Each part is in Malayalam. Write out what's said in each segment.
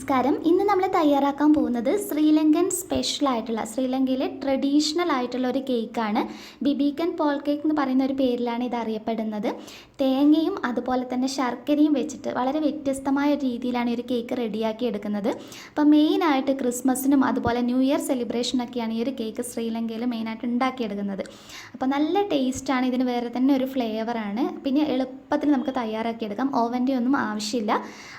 നമസ്കാരം. ഇന്ന് നമ്മൾ തയ്യാറാക്കാൻ പോകുന്നത് ശ്രീലങ്കൻ സ്പെഷ്യൽ ആയിട്ടുള്ള ശ്രീലങ്കയിലെ ട്രഡീഷണൽ ആയിട്ടുള്ള ഒരു കേക്കാണ്. ബിബിക്കൻ പോൾ കേക്ക് എന്ന് പറയുന്ന ഒരു പേരിലാണ് ഇത് അറിയപ്പെടുന്നത്. തേങ്ങയും അതുപോലെ തന്നെ ശർക്കരയും വെച്ചിട്ട് വളരെ വ്യത്യസ്തമായ ഒരു രീതിയിലാണ് ഈ ഒരു കേക്ക് റെഡിയാക്കി എടുക്കുന്നത്. അപ്പോൾ മെയിനായിട്ട് ക്രിസ്മസിനും അതുപോലെ ന്യൂ ഇയർ സെലിബ്രേഷനൊക്കെയാണ് ഈ ഒരു കേക്ക് ശ്രീലങ്കയിൽ മെയിനായിട്ട് ഉണ്ടാക്കിയെടുക്കുന്നത്. അപ്പോൾ നല്ല ടേസ്റ്റാണ്, ഇതിന് വേറെ തന്നെ ഒരു ഫ്ലേവറാണ്. പിന്നെ എളുപ്പത്തിൽ നമുക്ക് തയ്യാറാക്കിയെടുക്കാം, ഓവൻ്റെ ഒന്നും ആവശ്യമില്ല.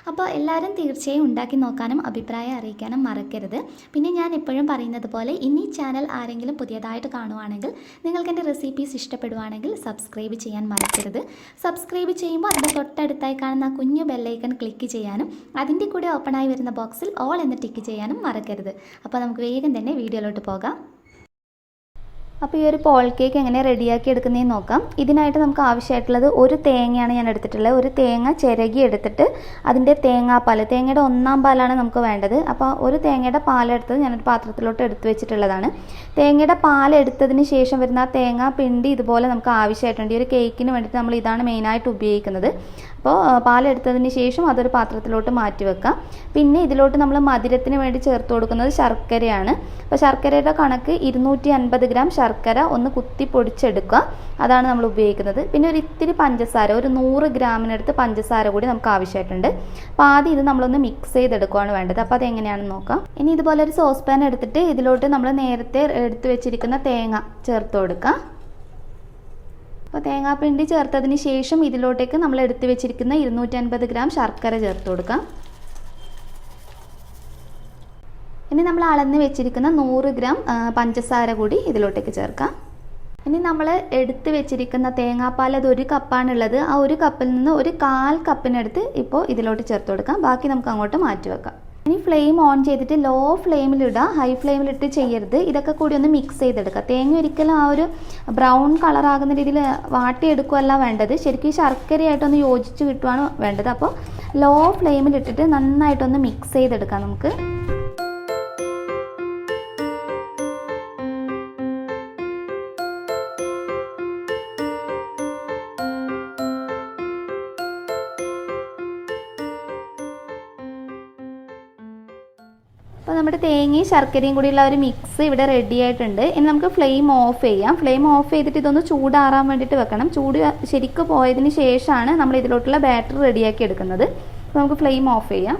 അപ്പോൾ എല്ലാവരും തീർച്ചയായും ഉണ്ടാക്കി നോക്കാനും അഭിപ്രായം അറിയിക്കാനും മറക്കരുത്. പിന്നെ ഞാൻ എപ്പോഴും പറയുന്നത് പോലെ ഇനി ചാനൽ ആരെങ്കിലും പുതിയതായിട്ട് കാണുവാണെങ്കിൽ നിങ്ങൾക്ക് എൻ്റെ റെസിപ്പീസ് ഇഷ്ടപ്പെടുവാണെങ്കിൽ സബ്സ്ക്രൈബ് ചെയ്യാൻ മറക്കരുത്. സബ്സ്ക്രൈബ് ചെയ്യുമ്പോൾ അതിൻ്റെ തൊട്ടടുത്തായി കാണുന്ന കുഞ്ഞു ബെല്ലൈക്കൺ ക്ലിക്ക് ചെയ്യാനും അതിൻ്റെ കൂടെ ഓപ്പണായി വരുന്ന ബോക്സിൽ ഓൾ എന്ന് ടിക്ക് ചെയ്യാനും മറക്കരുത്. അപ്പോൾ നമുക്ക് വേഗം തന്നെ വീഡിയോയിലോട്ട് പോകാം. അപ്പോൾ ഈ ഒരു പോൾ കേക്ക് എങ്ങനെ റെഡിയാക്കി എടുക്കുന്നതെന്ന് നോക്കാം. ഇതിനായിട്ട് നമുക്ക് ആവശ്യമായിട്ടുള്ളത് ഒരു തേങ്ങയാണ് ഞാൻ എടുത്തിട്ടുള്ളത്. ഒരു തേങ്ങ ചിരകി എടുത്തിട്ട് അതിൻ്റെ തേങ്ങാപ്പാൽ, തേങ്ങയുടെ ഒന്നാം പാലാണ് നമുക്ക് വേണ്ടത്. അപ്പോൾ ഒരു തേങ്ങയുടെ പാലെടുത്തത് ഞാനൊരു പാത്രത്തിലോട്ട് എടുത്തു വെച്ചിട്ടുള്ളതാണ്. തേങ്ങയുടെ പാലെടുത്തതിന് ശേഷം വരുന്ന ആ തേങ്ങ പിണ്ടി ഇതുപോലെ നമുക്ക് ആവശ്യമായിട്ടുണ്ട്. ഈ ഒരു കേക്കിന് വേണ്ടിയിട്ട് നമ്മൾ ഇതാണ് മെയിനായിട്ട് ഉപയോഗിക്കുന്നത്. അപ്പോൾ പാലെടുത്തതിന് ശേഷം അതൊരു പാത്രത്തിലോട്ട് മാറ്റി വെക്കാം. പിന്നെ ഇതിലോട്ട് നമ്മൾ മധുരത്തിന് വേണ്ടി ചേർത്ത് കൊടുക്കുന്നത് ശർക്കരയാണ്. അപ്പോൾ ശർക്കരയുടെ കണക്ക് 250 ഗ്രാം ശർക്കര ഒന്ന് കുത്തി പൊടിച്ചെടുക്കുക, അതാണ് നമ്മൾ ഉപയോഗിക്കുന്നത്. പിന്നെ ഒരു ഇത്തിരി പഞ്ചസാര, ഒരു 100 ഗ്രാമിനടുത്ത് പഞ്ചസാര കൂടി നമുക്ക് ആവശ്യമായിട്ടുണ്ട്. അപ്പോൾ ആദ്യം ഇത് നമ്മളൊന്ന് മിക്സ് ചെയ്തെടുക്കുകയാണ് വേണ്ടത്. അപ്പോൾ അതെങ്ങനെയാണെന്ന് നോക്കാം. ഇനി ഇതുപോലെ ഒരു സോസ് പാൻ എടുത്തിട്ട് ഇതിലോട്ട് നമ്മൾ നേരത്തെ എടുത്ത് വെച്ചിരിക്കുന്ന തേങ്ങ ചേർത്ത് കൊടുക്കാം. അപ്പോൾ തേങ്ങാപ്പിണ്ടി ചേർത്തതിന് ശേഷം ഇതിലോട്ടേക്ക് നമ്മൾ എടുത്ത് വെച്ചിരിക്കുന്ന 250 ഗ്രാം ശർക്കര ചേർത്ത് കൊടുക്കാം. ഇനി നമ്മൾ അളന്ന് വെച്ചിരിക്കുന്ന 100 ഗ്രാം പഞ്ചസാര കൂടി ഇതിലോട്ടേക്ക് ചേർക്കാം. ഇനി നമ്മൾ എടുത്ത് വെച്ചിരിക്കുന്ന തേങ്ങാപ്പാൽ അത് 1 കപ്പാണുള്ളത്. ആ 1 കപ്പിൽ നിന്ന് ഒരു 1/4 കപ്പിനടുത്ത് ഇപ്പോൾ ഇതിലോട്ട് ചേർത്ത് കൊടുക്കാം. ബാക്കി നമുക്ക് അങ്ങോട്ട് മാറ്റി വെക്കാം. ഇനി ഫ്ലെയിം ഓൺ ചെയ്തിട്ട് ലോ ഫ്ലെയിമിലിടുക, ഹൈ ഫ്ലെയിമിലിട്ട് ചെയ്യരുത്. ഇതൊക്കെ കൂടി ഒന്ന് മിക്സ് ചെയ്തെടുക്കുക. തേങ്ങ ഒരിക്കലും ആ ഒരു ബ്രൗൺ കളറാകുന്ന രീതിയിൽ വാട്ടിയെടുക്കുകയല്ല വേണ്ടത്, ശരിക്കും ശർക്കരയായിട്ടൊന്ന് യോജിച്ച് കിട്ടുകയാണ് വേണ്ടത്. അപ്പോൾ ലോ ഫ്ലെയിമിലിട്ടിട്ട് നന്നായിട്ടൊന്ന് മിക്സ് ചെയ്തെടുക്കാം നമുക്ക്. അപ്പോൾ നമ്മുടെ തേങ്ങയും ശർക്കരയും കൂടിയുള്ള ഒരു മിക്സ് ഇവിടെ റെഡി ആയിട്ടുണ്ട്. ഇനി നമുക്ക് ഫ്ലെയിം ഓഫ് ചെയ്യാം. ഫ്ലെയിം ഓഫ് ചെയ്തിട്ട് ഇതൊന്ന് ചൂടാറാൻ വേണ്ടിയിട്ട് വെക്കണം. ചൂട് ശരിക്കും പോയതിന് ശേഷമാണ് നമ്മൾ ഇതിലോട്ടുള്ള ബാറ്റർ റെഡിയാക്കി എടുക്കുന്നത്. അപ്പോൾ നമുക്ക് ഫ്ലെയിം ഓഫ് ചെയ്യാം.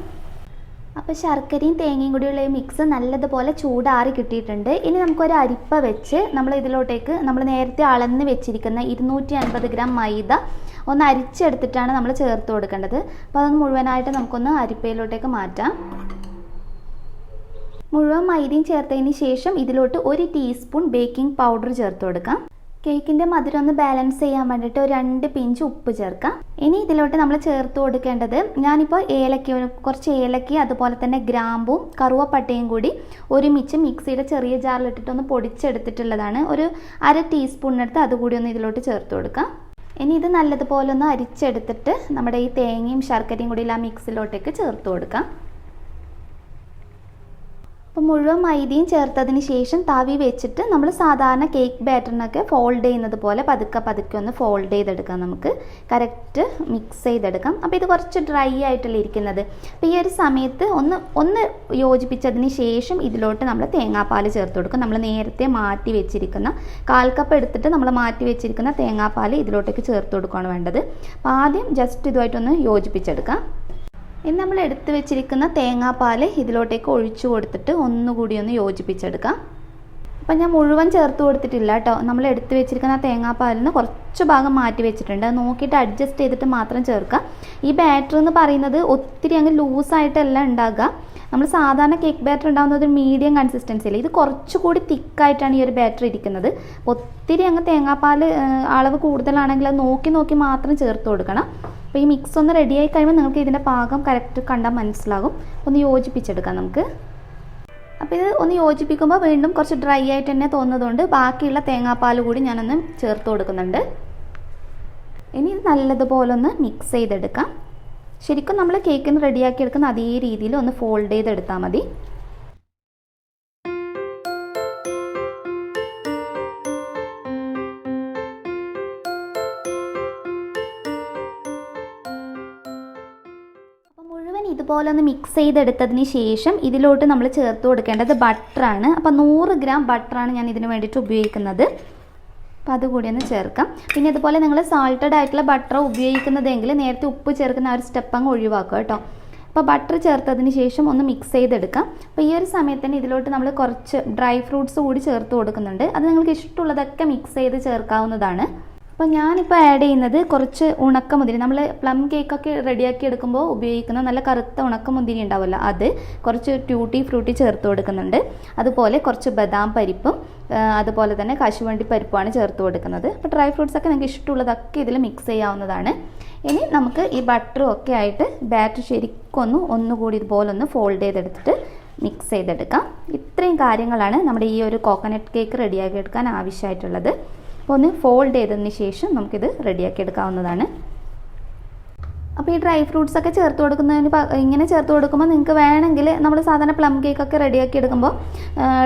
അപ്പോൾ ശർക്കരയും തേങ്ങയും കൂടിയുള്ള ഈ മിക്സ് നല്ലതുപോലെ ചൂടാറി കിട്ടിയിട്ടുണ്ട്. ഇനി നമുക്കൊരു അരിപ്പ വെച്ച് നമ്മൾ ഇതിലോട്ടേക്ക് നമ്മൾ നേരത്തെ അളന്ന് വെച്ചിരിക്കുന്ന 250 ഗ്രാം മൈദ ഒന്ന് അരിച്ചെടുത്തിട്ടാണ് നമ്മൾ ചേർത്ത് കൊടുക്കേണ്ടത്. അപ്പോൾ അതൊന്ന് മുഴുവനായിട്ട് നമുക്കൊന്ന് അരിപ്പയിലോട്ടേക്ക് മാറ്റാം. മുഴുവൻ മൈദയും ചേർത്തതിന് ശേഷം ഇതിലോട്ട് 1 ടീസ്പൂൺ ബേക്കിംഗ് പൗഡർ ചേർത്ത് കൊടുക്കാം. കേക്കിൻ്റെ മധുരം ഒന്ന് ബാലൻസ് ചെയ്യാൻ വേണ്ടിയിട്ട് ഒരു 2 പിഞ്ച് ഉപ്പ് ചേർക്കാം. ഇനി ഇതിലോട്ട് നമ്മൾ ചേർത്ത് കൊടുക്കേണ്ടത്, ഞാനിപ്പോൾ കുറച്ച് ഏലക്ക അതുപോലെ തന്നെ ഗ്രാമ്പും കറുവപ്പട്ടയും കൂടി ഒരുമിച്ച് മിക്സിയുടെ ചെറിയ ജാറിലിട്ടിട്ടൊന്ന് പൊടിച്ചെടുത്തിട്ടുള്ളതാണ്. ഒരു 1/2 ടീസ്പൂണിനടുത്ത് അതുകൂടി ഒന്ന് ഇതിലോട്ട് ചേർത്ത് കൊടുക്കാം. ഇനി ഇത് നല്ലതുപോലെ ഒന്ന് അരിച്ചെടുത്തിട്ട് നമ്മുടെ ഈ തേങ്ങയും ശർക്കരയും കൂടി ആ മിക്സിലോട്ടേക്ക് ചേർത്ത് കൊടുക്കാം. അപ്പോൾ മുഴുവൻ മൈദയും ചേർത്തതിന് ശേഷം തവി വെച്ചിട്ട് നമ്മൾ സാധാരണ കേക്ക് ബാറ്ററിനൊക്കെ ഫോൾഡ് ചെയ്യുന്നത് പോലെ പതുക്കെ ഒന്ന് ഫോൾഡ് ചെയ്തെടുക്കാം. നമുക്ക് കറക്റ്റ് മിക്സ് ചെയ്തെടുക്കാം. അപ്പോൾ ഇത് കുറച്ച് ഡ്രൈ ആയിട്ടല്ലേ ഇരിക്കുന്നത്. അപ്പോൾ ഈ ഒരു സമയത്ത് ഒന്ന് യോജിപ്പിച്ചതിന് ശേഷം ഇതിലോട്ട് നമ്മൾ തേങ്ങാപ്പാൽ ചേർത്ത് കൊടുക്കും. നമ്മൾ നേരത്തെ മാറ്റി വെച്ചിരിക്കുന്ന 1/4 കപ്പ് എടുത്തിട്ട് നമ്മൾ മാറ്റി വെച്ചിരിക്കുന്ന തേങ്ങാപ്പാൽ ഇതിലോട്ടേക്ക് ചേർത്ത് കൊടുക്കുകയാണ് വേണ്ടത്. അപ്പോൾ ആദ്യം ജസ്റ്റ് ഇതുമായിട്ടൊന്ന് യോജിപ്പിച്ചെടുക്കാം. ഇനി നമ്മൾ എടുത്ത് വെച്ചിരിക്കുന്ന തേങ്ങാപ്പാൽ ഇതിലോട്ടേക്ക് ഒഴിച്ചു കൊടുത്തിട്ട് ഒന്നുകൂടി ഒന്ന് യോജിപ്പിച്ചെടുക്കാം. അപ്പം ഞാൻ മുഴുവൻ ചേർത്ത് കൊടുത്തിട്ടില്ല കേട്ടോ. നമ്മൾ എടുത്ത് വെച്ചിരിക്കുന്ന തേങ്ങാപ്പാലിൽ നിന്ന് കുറച്ച് ഭാഗം മാറ്റി വെച്ചിട്ടുണ്ട്. അത് നോക്കിയിട്ട് അഡ്ജസ്റ്റ് ചെയ്തിട്ട് മാത്രം ചേർക്കുക. ഈ ബാറ്റർ എന്ന് പറയുന്നത് ഒത്തിരി അങ്ങ് ലൂസായിട്ടല്ല ഉണ്ടാകുക. നമ്മൾ സാധാരണ കേക്ക് ബാറ്റർ ഉണ്ടാകുന്നത് ഒരു മീഡിയം കൺസിസ്റ്റൻസിയിൽ, ഇത് കുറച്ചുകൂടി തിക്കായിട്ടാണ് ഈ ഒരു ബാറ്റർ ഇരിക്കുന്നത്. ഒത്തിരി അങ്ങ് തേങ്ങാപ്പാൽ അളവ് കൂടുതലാണെങ്കിൽ അത് നോക്കി മാത്രം ചേർത്ത് കൊടുക്കണം. അപ്പോൾ ഈ മിക്സ് ഒന്ന് റെഡിയായി കഴിയുമ്പോൾ നിങ്ങൾക്ക് ഇതിൻ്റെ പാകം കറക്റ്റ് കണ്ടാൽ മനസ്സിലാകും. ഒന്ന് യോജിപ്പിച്ചെടുക്കാം നമുക്ക്. അപ്പോൾ ഇത് ഒന്ന് യോജിപ്പിക്കുമ്പോൾ വീണ്ടും കുറച്ച് ഡ്രൈ ആയിട്ട് തന്നെ തോന്നുന്നതുകൊണ്ട് ബാക്കിയുള്ള തേങ്ങാപ്പാൽ കൂടി ഞാനൊന്ന് ചേർത്ത് കൊടുക്കുന്നുണ്ട്. ഇനി ഇത് നല്ലതുപോലെ ഒന്ന് മിക്സ് ചെയ്തെടുക്കാം. ശരിക്കും നമ്മൾ കേക്കിന് റെഡിയാക്കി എടുക്കുന്ന അതേ രീതിയിൽ ഒന്ന് ഫോൾഡ് ചെയ്തെടുത്താൽ മതി. ഇതുപോലെ ഒന്ന് മിക്സ് ചെയ്തെടുത്തതിന് ശേഷം ഇതിലോട്ട് നമ്മൾ ചേർത്ത് കൊടുക്കേണ്ടത് ബട്ടറാണ്. അപ്പോൾ 100 ഗ്രാം ബട്ടറാണ് ഞാൻ ഇതിന് വേണ്ടിയിട്ട് ഉപയോഗിക്കുന്നത്. അപ്പോൾ അതുകൂടി ഒന്ന് ചേർക്കാം. പിന്നെ ഇതുപോലെ നിങ്ങൾ സാൾട്ടഡ് ആയിട്ടുള്ള ബട്ടർ ഉപയോഗിക്കുന്നതെങ്കിൽ നേരത്തെ ഉപ്പ് ചേർക്കുന്ന ആ ഒരു സ്റ്റെപ്പ് അങ്ങ് ഒഴിവാക്കുക കേട്ടോ. അപ്പോൾ ബട്ടർ ചേർത്തതിന് ശേഷം ഒന്ന് മിക്സ് ചെയ്തെടുക്കാം. അപ്പോൾ ഈ ഒരു സമയത്തിന് ഇതിലോട്ട് നമ്മൾ കുറച്ച് ഡ്രൈ ഫ്രൂട്ട്സ് കൂടി ചേർത്ത് കൊടുക്കുന്നുണ്ട്. അത് നിങ്ങൾക്ക് ഇഷ്ടമുള്ളതൊക്കെ മിക്സ് ചെയ്ത് ചേർക്കാവുന്നതാണ്. അപ്പോൾ ഞാനിപ്പോൾ ആഡ് ചെയ്യുന്നത് കുറച്ച് ഉണക്കമുന്തിരി, നമ്മൾ പ്ലം കേക്കൊക്കെ റെഡിയാക്കി എടുക്കുമ്പോൾ ഉപയോഗിക്കുന്ന നല്ല കറുത്ത ഉണക്കമുന്തിരി ഉണ്ടാവുമല്ലോ, അത് കുറച്ച് ട്യൂട്ടി ഫ്രൂട്ടി ചേർത്ത് കൊടുക്കുന്നുണ്ട്. അതുപോലെ കുറച്ച് ബദാം പരിപ്പും അതുപോലെ തന്നെ കശുവണ്ടി പരിപ്പുമാണ് ചേർത്ത് കൊടുക്കുന്നത്. അപ്പോൾ ഡ്രൈ ഫ്രൂട്ട്സൊക്കെ നിങ്ങൾക്ക് ഇഷ്ടമുള്ളതൊക്കെ ഇതിൽ മിക്സ് ചെയ്യാവുന്നതാണ്. ഇനി നമുക്ക് ഈ ബട്ടറും ഒക്കെ ആയിട്ട് ബാറ്റർ ശരിക്കും ഒന്നുകൂടി ഇതുപോലെ ഒന്ന് ഫോൾഡ് ചെയ്തെടുത്തിട്ട് മിക്സ് ചെയ്തെടുക്കാം. ഇത്രയും കാര്യങ്ങളാണ് നമ്മുടെ ഈ ഒരു കോക്കനട്ട് കേക്ക് റെഡിയാക്കി എടുക്കാൻ ആവശ്യമായിട്ടുള്ളത്. അപ്പോൾ ഒന്ന് ഫോൾഡ് ചെയ്തതിന് ശേഷം നമുക്കിത് റെഡിയാക്കി എടുക്കാവുന്നതാണ്. അപ്പോൾ ഈ ഡ്രൈ ഫ്രൂട്ട്സ് ഒക്കെ ചേർത്ത് കൊടുക്കുന്നതിന് ഇങ്ങനെ ചേർത്ത് കൊടുക്കുമ്പോൾ നിങ്ങൾക്ക് വേണമെങ്കിൽ നമ്മൾ സാധാരണ പ്ലം കേക്കൊക്കെ റെഡിയാക്കി എടുക്കുമ്പോൾ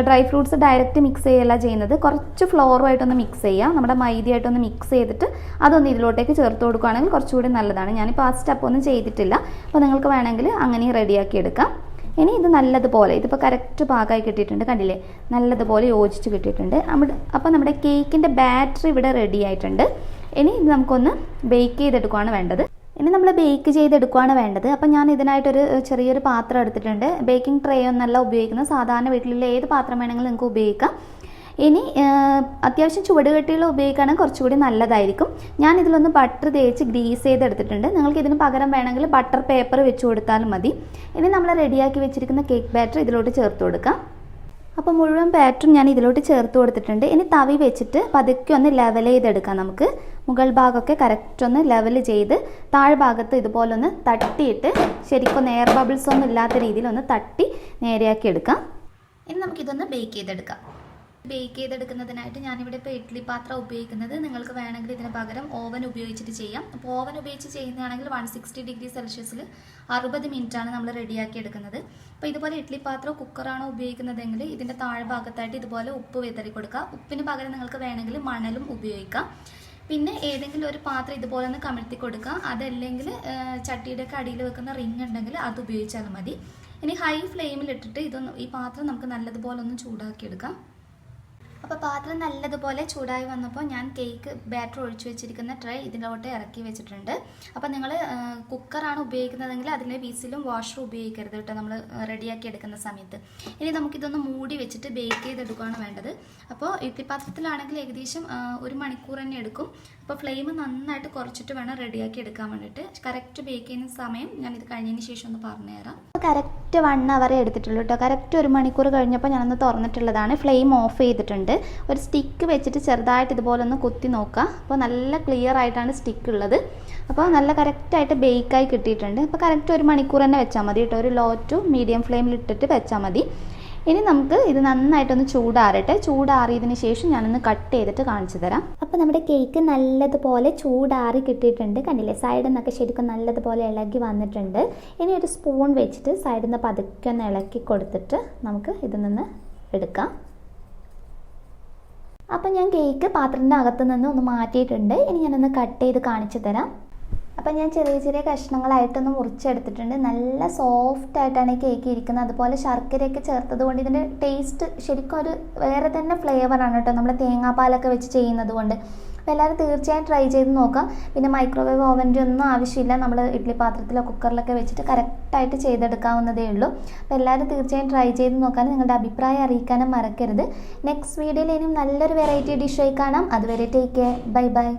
ഡ്രൈ ഫ്രൂട്ട്സ് ഡയറക്റ്റ് മിക്സ് ചെയ്യല്ല ചെയ്യുന്നത്, കുറച്ച് ഫ്ലോറുമായിട്ടൊന്ന് മിക്സ് ചെയ്യുക, നമ്മുടെ മൈദയായിട്ടൊന്ന് മിക്സ് ചെയ്തിട്ട് അതൊന്ന് ഇതിലോട്ടേക്ക് ചേർത്ത് കൊടുക്കുകയാണെങ്കിൽ കുറച്ചുകൂടി നല്ലതാണ്. ഞാനിപ്പോൾ ആ സ്റ്റെപ്പ് ഒന്നും ചെയ്തിട്ടില്ല. അപ്പോൾ നിങ്ങൾക്ക് വേണമെങ്കിൽ അങ്ങനെ റെഡിയാക്കി എടുക്കാം. ഇനി ഇത് നല്ലതുപോലെ, ഇതിപ്പോൾ കറക്റ്റ് പാകമായി കിട്ടിയിട്ടുണ്ട്, കണ്ടില്ലേ, നല്ലതുപോലെ യോജിച്ച് കിട്ടിയിട്ടുണ്ട്. അപ്പോൾ നമ്മുടെ കേക്കിൻ്റെ ബാറ്റർ ഇവിടെ റെഡി ആയിട്ടുണ്ട്. ഇനി ഇത് നമുക്കൊന്ന് ബേക്ക് ചെയ്തെടുക്കുകയാണ് വേണ്ടത്. അപ്പോൾ ഞാൻ ഇതിനായിട്ടൊരു ചെറിയൊരു പാത്രം എടുത്തിട്ടുണ്ട്. ബേക്കിംഗ് ട്രേ ഒന്നല്ല ഉപയോഗിക്കുന്നത്, സാധാരണ വീട്ടിലുള്ള ഏത് പാത്രം വേണമെങ്കിലും നിങ്ങൾക്ക് ഉപയോഗിക്കാം. ഇനി അത്യാവശ്യം ചുവടുകെട്ടിയുള്ള ഉപയോഗിക്കുകയാണെങ്കിൽ കുറച്ചുകൂടി നല്ലതായിരിക്കും. ഞാൻ ഇതിലൊന്ന് ബട്ടർ തേച്ച് ഗ്രീസ് ചെയ്തെടുത്തിട്ടുണ്ട്. നിങ്ങൾക്ക് ഇതിന് പകരം വേണമെങ്കിൽ ബട്ടർ പേപ്പർ വെച്ച് കൊടുത്താലും മതി. ഇനി നമ്മൾ റെഡിയാക്കി വെച്ചിരിക്കുന്ന കേക്ക് ബാറ്റർ ഇതിലോട്ട് ചേർത്ത് കൊടുക്കാം. അപ്പോൾ മുഴുവൻ ബാറ്ററും ഞാൻ ഇതിലോട്ട് ചേർത്ത് കൊടുത്തിട്ടുണ്ട്. ഇനി തവി വെച്ചിട്ട് പതുക്കെ ഒന്ന് ലെവൽ ചെയ്തെടുക്കാം. നമുക്ക് മുകൾ ഭാഗമൊക്കെ കറക്റ്റ് ഒന്ന് ലെവൽ ചെയ്ത് താഴ്ഭാഗത്ത് ഇതുപോലെ ഒന്ന് തട്ടിയിട്ട് ശരിക്കും എയർ ബബിൾസ് ഒന്നും ഇല്ലാത്ത രീതിയിൽ ഒന്ന് തട്ടി നേരെയാക്കി എടുക്കാം. ഇനി നമുക്കിതൊന്ന് ബേക്ക് ചെയ്തെടുക്കാം. ബേക്ക് ചെയ്തെടുക്കുന്നതിനായിട്ട് ഞാനിവിടെ ഇപ്പോൾ ഇഡ്ഡലി പാത്രം ഉപയോഗിക്കുന്നത്. നിങ്ങൾക്ക് വേണമെങ്കിൽ ഇതിന് പകരം ഓവൻ ഉപയോഗിച്ചിട്ട് ചെയ്യാം. അപ്പോൾ ഓവൻ ഉപയോഗിച്ച് ചെയ്യുന്നതാണെങ്കിൽ 160 ഡിഗ്രി സെൽഷ്യസിൽ 60 മിനിറ്റാണ് നമ്മൾ റെഡിയാക്കി എടുക്കുന്നത്. അപ്പോൾ ഇതുപോലെ ഇഡ്ഡലി പാത്രം കുക്കറാണോ ഉപയോഗിക്കുന്നതെങ്കിൽ ഇതിൻ്റെ താഴ്ഭാഗത്തായിട്ട് ഇതുപോലെ ഉപ്പ് വിതറി കൊടുക്കുക. ഉപ്പിന് പകരം നിങ്ങൾക്ക് വേണമെങ്കിൽ മണലും ഉപയോഗിക്കാം. പിന്നെ ഏതെങ്കിലും ഒരു പാത്രം ഇതുപോലെ ഒന്ന് കമിഴ്ത്തി കൊടുക്കുക. അതല്ലെങ്കിൽ ചട്ടിയുടെ ഒക്കെ അടിയിൽ വെക്കുന്ന റിങ് ഉണ്ടെങ്കിൽ അത് ഉപയോഗിച്ചാലും മതി. ഇനി ഹൈ ഫ്ലെയിമിൽ ഇട്ടിട്ട് ഈ പാത്രം നമുക്ക് നല്ലതുപോലെ ഒന്ന് ചൂടാക്കിയെടുക്കാം. അപ്പോൾ പാത്രം നല്ലതുപോലെ ചൂടായി വന്നപ്പോൾ ഞാൻ കേക്ക് ബാറ്റർ ഒഴിച്ചു വെച്ചിരിക്കുന്ന ട്രേ ഇതിലോട്ട് ഇറക്കി വെച്ചിട്ടുണ്ട്. അപ്പോൾ നിങ്ങൾ കുക്കറാണ് ഉപയോഗിക്കുന്നതെങ്കിൽ അതിൻ്റെ വിസിലും വാഷറും ഉപയോഗിക്കരുത് കേട്ടോ, നമ്മൾ റെഡിയാക്കി എടുക്കുന്ന സമയത്ത്. ഇനി നമുക്കിതൊന്ന് മൂടി വെച്ചിട്ട് ബേക്ക് ചെയ്തെടുക്കുകയാണ് വേണ്ടത്. അപ്പോൾ ഇഡ്ഡലി പാത്രത്തിലാണെങ്കിൽ ഏകദേശം 1 മണിക്കൂർ തന്നെ എടുക്കും. അപ്പോൾ ഫ്ലെയിം നന്നായിട്ട് കുറച്ചിട്ട് വേണം റെഡിയാക്കി എടുക്കാൻ വേണ്ടിയിട്ട്. കറക്റ്റ് ബേക്ക് ചെയ്യുന്ന സമയം ഞാൻ ഇത് കഴിഞ്ഞതിന് ശേഷം ഒന്ന് പറഞ്ഞുതരാം. അപ്പോൾ കറക്റ്റ് 1 അവർ എടുത്തിട്ടുള്ളൂ കേട്ടോ. കറക്റ്റ് 1 മണിക്കൂർ കഴിഞ്ഞപ്പോൾ ഞാനൊന്ന് തുറന്നിട്ടുള്ളതാണ്. ഫ്ലെയിം ഓഫ് ചെയ്തിട്ടുണ്ട്. ഒരു സ്റ്റിക്ക് വെച്ചിട്ട് ചെറുതായിട്ട് ഇതുപോലെ ഒന്ന് കുത്തി നോക്കുക. അപ്പോൾ നല്ല ക്ലിയർ ആയിട്ടാണ് സ്റ്റിക്ക് ഉള്ളത്. അപ്പോൾ നല്ല കറക്റ്റായിട്ട് ബേക്കായി കിട്ടിയിട്ടുണ്ട്. അപ്പോൾ കറക്റ്റ് 1 മണിക്കൂർ തന്നെ വെച്ചാൽ മതി കേട്ടോ. ഒരു ലോ ടു മീഡിയം ഫ്ലെയിമിൽ ഇട്ടിട്ട് വെച്ചാൽ മതി. ഇനി നമുക്ക് ഇത് നന്നായിട്ടൊന്ന് ചൂടാറട്ടെ. ചൂടാറിയതിന് ശേഷം ഞാനൊന്ന് കട്ട് ചെയ്തിട്ട് കാണിച്ചു തരാം. അപ്പോൾ നമ്മുടെ കേക്ക് നല്ലതുപോലെ ചൂടാറി കിട്ടിയിട്ടുണ്ട്. കണ്ടില്ലേ, സൈഡിൽ നിന്നൊക്കെ ശരിക്കും നല്ലതുപോലെ ഇളകി വന്നിട്ടുണ്ട്. ഇനി ഒരു സ്പൂൺ വെച്ചിട്ട് സൈഡിൽ നിന്ന് പതുക്കെ ഒന്ന് ഇളക്കി കൊടുത്തിട്ട് നമുക്ക് ഇതിൽ നിന്ന് എടുക്കാം. അപ്പം ഞാൻ കേക്ക് പാത്രത്തിൻ്റെ അകത്ത് നിന്ന് ഒന്ന് മാറ്റിയിട്ടുണ്ട്. ഇനി ഞാനൊന്ന് കട്ട് ചെയ്ത് കാണിച്ചു തരാം. അപ്പം ഞാൻ ചെറിയ ചെറിയ കഷ്ണങ്ങളായിട്ടൊന്ന് മുറിച്ചെടുത്തിട്ടുണ്ട്. നല്ല സോഫ്റ്റ് ആയിട്ടാണ് ഈ കേക്ക് ഇരിക്കുന്നത്. അതുപോലെ ശർക്കരയൊക്കെ ചേർത്തത് കൊണ്ട് ഇതിൻ്റെ ടേസ്റ്റ് ശരിക്കും ഒരു വേറെ തന്നെ ഫ്ലേവറാണ് കേട്ടോ, നമ്മൾ തേങ്ങാപ്പാലൊക്കെ വെച്ച് ചെയ്യുന്നത് കൊണ്ട്. അപ്പോൾ എല്ലാവരും തീർച്ചയായും ട്രൈ ചെയ്ത് നോക്കാം. പിന്നെ മൈക്രോവേവ് ഓവൻ്റെ ഒന്നും ആവശ്യമില്ല. നമ്മൾ ഇഡ്ഡലി പാത്രത്തിലോ കുക്കറിലൊക്കെ വെച്ചിട്ട് കറക്റ്റായിട്ട് ചെയ്തെടുക്കാവുന്നതേ ഉള്ളൂ. അപ്പോൾ എല്ലാവരും തീർച്ചയായും ട്രൈ ചെയ്ത് നോക്കാനും നിങ്ങളുടെ അഭിപ്രായം അറിയിക്കാനും മറക്കരുത്. നെക്സ്റ്റ് വീഡിയോയിൽ ഇനിയും നല്ലൊരു വെറൈറ്റി ഡിഷായി കാണാം. അതുവരെ ടേക്ക് കെയർ, ബൈ ബൈ.